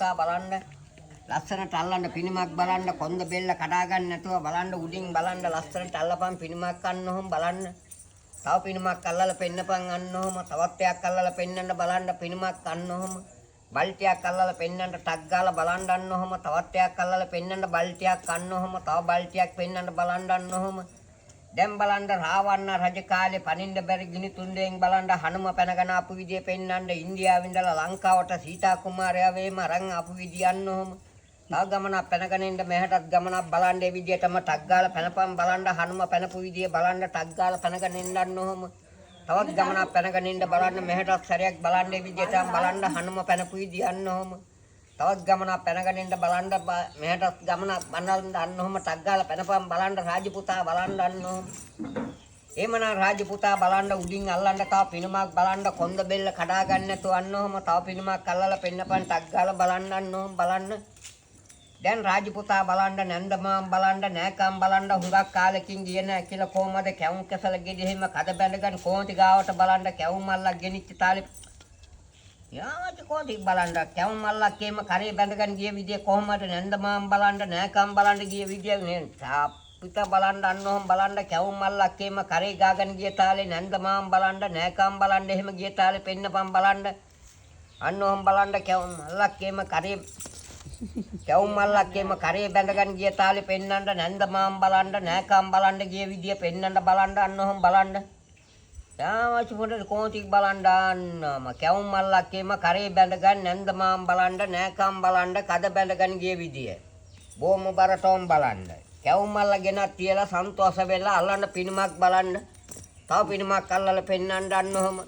බලන්න ලස්සනට අල්ලන්න පිනිමක් බලන්න කොන්ද බෙල්ල කඩා ගන්න නැතුව බලන්න උඩින් බලන්න ලස්සනට අල්ලපන් පිනිමක් අන්න ඔහොම බලන්න. තව පිනිමක් අල්ලලා පෙන්නපන් අන්න ඔහොම. තවත් එකක් අල්ලලා පෙන්නන්න බලන්න පිනිමක් අන්න ඔහොම. බල්ටියක් අල්ලලා පෙන්නන්න ටක් ගාලා බලන්න අන්න ඔහොම. තවත් එකක් අල්ලලා පෙන්නන්න බල්ටියක් අන්න ඔහොම. තව බල්ටියක් පෙන්නන්න බලන්න අන්න ඔහොම. දැන් බලන්න රාවණ රජ කාලේ පනින්න බැරි ගිනි තුන්දෙන් බලන්න හනුම පැනගෙන ආපු විදිය පෙන්නන්න ඉන්දියාවෙන් ඉඳලා ලංකාවට සීතා කුමාරයා වේම අරන් ආපු විදිය අන්න ඔහොම. තව ගමනක් පැනගෙන ඉන්න මෙහෙටත් ගමනක් බලන්න ඒ විදියටම ටක් ගාලා පැනපන් බලන්න හනුම පැනපු විදිය බලන්න ටක් ගාලා පැනගෙන ඉන්නන්න ඔහොම. තවත් ගමනක් පැනගෙන ඉන්න බලන්න මෙහෙටත් සැරයක් බලන්න ඒ විදියටම බලන්න හනුම පැනපු විදිය අන්න ඔහොම. තවත් ගමනක් පැනගෙන ඉන්න බලන්න මෙහෙටත් ගමනක් බලන්න අන්න ඔහොම ටක් ගාලා පැනපන් බලන්න රාජපුතා බලන්න අන්න ඔහොම. එහෙමනම් රාජපුතා බලන්න උඩින් අල්ලන්න තව පිනුමක් බලන්න කොන්ද බෙල්ල කඩා ගන්න නැතුව අන්න ඔහොම තව පිනුමක් අල්ලලා පෙන්නපන් ටක් ගාලා බලන්න අන්න ඔහොම බලන්න. දැන් රාජපුතා බලන්න නැන්දමාම් බලන්න නෑකම් බලන්න හුඟක් කාලෙකින් ගියේ නෑ කියලා කොහමද කැවුම් කැසල ගෙඩියෙම කඩ බැඳගෙන කොහොමද ගාවට බලන්න කැවුම් මල්ලක් ගෙනිච්ච තාලේ යාට කොහොමද බලන්න කැවුම් මල්ලක් එහෙම කරේ බැඳගෙන ගිය විදිය කොහමද නැන්දමාම් බලන්න නෑකම් බලන්න ගිය විදිය නේ පිට බලන්න අන්න ඔහොම බලන්න කැවුම් මල්ලක් එහෙම කරේ ගාගෙන ගිය තාලේ නැන්දමාම් බලන්න නෑකම් බලන්න එහෙම ගිය තාලේ පෙන්නපම් බලන්න අන්න ඔහොම බලන්න කැවුම් මල්ලක් එහෙම කරේ කැවුම් මල්ලක් එහෙම කරේ බැඳගෙන ගිය තාලේ පෙන්නන්න නැන්දමාම් බලන්න නෑකම් බලන්න ගිය විදිය පෙන්නන්න බලන්න අන්න ඔහොම බලන්න යාමච පොඩට කොහොතික් බලන්න අන්නම කැවුම් මල්ලක් එහෙම කරේ බැඳගෙන නැන්දමාම් බලන්න නෑකම් බලන්න කඩ බැඳගෙන ගිය විදිය බොම බරටෝම් බලන්න කැවුම් මල්ල ගෙනත් තියලා සන්තෝෂ වෙලා අල්ලන්න පිනුමක් බලන්න තව පිනුමක් අල්ලලා පෙන්නන්න අන්න ඔහොම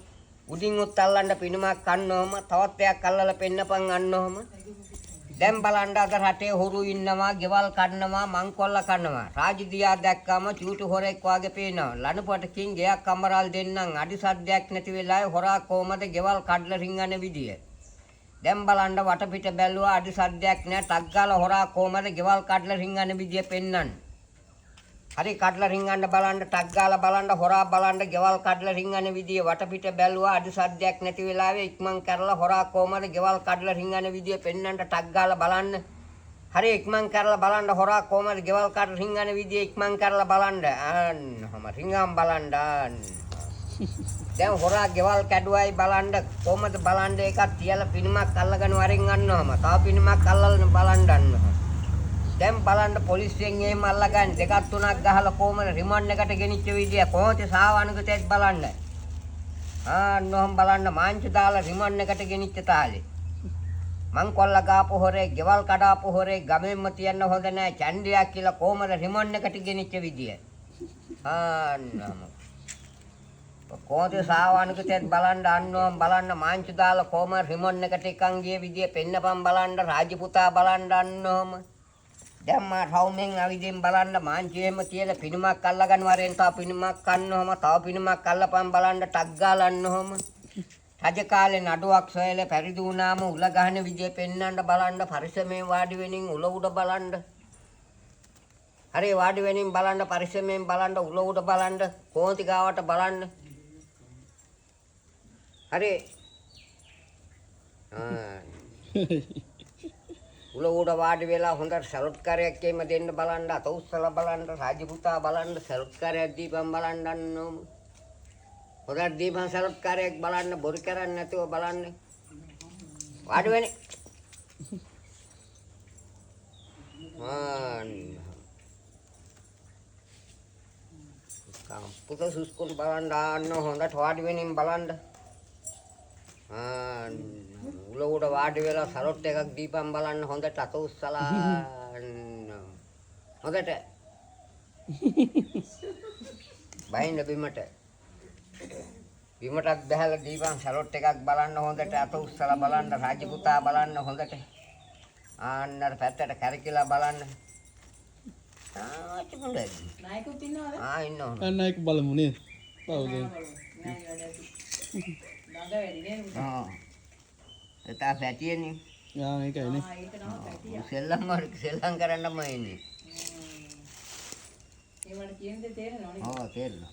උඩින් උත් අල්ලන්න පිනුමක් අන්න ඔහොම තවත් එකක් අල්ලලා පෙන්නපන් අන්න ඔහොම දැන් බලන්න අද රටේ හොරු ඉන්නවා, ගෙවල් කඩනවා, මංකොල්ල කනවා. රාජදියා දැක්කම චූටි හොරෙක් වාගේ පේනවා. ලණුපටකින් ගෙයක් අමරල් දෙන්නම් අඩි සද්දයක් නැති වෙලාවේ හොරා කොහමද ගෙවල් කඩලා රින්ගන විදිය. දැන් බලන්න වටපිට බැලුවා අඩි සද්දයක් නැහැ. ටක් ගාලා හොරා කොහමද ගෙවල් කඩලා රින්ගන විදිය පෙන්නන්න. හරි කඩලා රින්ගන්න බලන්න ටක් ගාලා බලන්න හොරා බලන්න ගෙවල් කඩලා රින්ගන විදිය වටපිට බැලුවා අඩි සද්දයක් නැති වෙලාවේ ඉක්මන් කරලා හොරා කොහමද ගෙවල් කඩලා රින්ගන විදිය පෙන්නන්න ටක් ගාලා බලන්න. හරි ඉක්මන් කරලා බලන්න හොරා කොහමද ගෙවල් කඩලා රින්ගන විදිය ඉක්මන් කරලා බලන්න. අන්නම රින්ගම් බලන්න. දැන් හොරා ගෙවල් කැඩුවයි බලන්න කොහමද බලන්න එකක් තියලා පිනුමක් අල්ලගෙන වරින් ගන්නවම තව පිනුමක් අල්ලලා බලන්න. දැන් බලන්න පොලිසියෙන් එහෙම අල්ලගන්න දෙකක් තුනක් ගහලා කොහමද රිමාන්ඩ් එකට ගෙනිච්ච විදිය කොහොමද සාවානුගතෙක් බලන්න ආන්නෝම් බලන්න මාංචු දාලා රිමාන්ඩ් එකට ගෙනිච්ච තාලේ මං කොල්ල ගාපු හොරේ ගෙවල් කඩාපු හොරේ ගමෙන්ම තියන්න හොඳ නැහැ චන්දියක් කියලා කොහමද රිමාන්ඩ් එකට ගෙනිච්ච විදිය ආන්නම කොහොමද සාවානුගතෙක් බලන්න ආන්නෝම් බලන්න මාංචු දාලා කොහමද රිමාන්ඩ් එකට එකන් ගිය විදිය පෙන්නපම් බලන්න රාජපුතා බලන්න ආන්නෝම දැන් මා රවුමෙන් අවිදෙන් බලන්න මාංචුවෙම කියලා පිනුමක් අල්ලගෙන වරෙන් තව පිනුමක් කන්නවම තව පිනුමක් අල්ලපන් බලන්න ටක් ගාලන්නවම රජ කාලේ නඩුවක් සොයලා පරිදි වුණාම උල ගහන විදිය පෙන්වන්න බලන්න පරිස්සමෙන් වාඩි වෙනින් උල උඩ බලන්න හරි වාඩි වෙනින් බලන්න පරිස්සමෙන් බලන්න උල උඩ බලන්න කොහොති ගාවට බලන්න හරි උල උඩ වාඩි වෙලා හොඳට සලුට් කරයක් එීම දෙන්න බලන්න අත උස්සලා බලන්න රාජපුතා බලන්න සලුට් කරයක් දීපන් බලන්න අන්නෝම හොඳට දීපන් සලුට් කරයක් බලන්න බොරු කරන්නේ නැතුව බලන්න වාඩි වෙන්නේ පුත සුස්කුන් බලන්න ආන්න හොඳට වාඩි වෙනින් බලන්න උල උඩ වාඩි වෙලා සලොට් එකක් දීපන් බලන්න හොඳට අත උස්සලා හොඳට බයින්න බිමටත් බහැලා දීපන් සලොට් එකක් බලන්න හොඳට අත උස්සලා බලන්න රාජපුතා බලන්න හොඳට ආන්නර පැත්තට කරකිලා බලන්න නායකුත් ඉන්නවද? ඉන්නවා නායක බලමු නේද? ඔව් එතා පැටියනේ. ඒකයි නේ. ඒක තමයි පැටිය. සෙල්ලම් කරන්නම එන්නේ. ඒවට කියන්නේ තේරෙනවනේ. තේරෙනවා.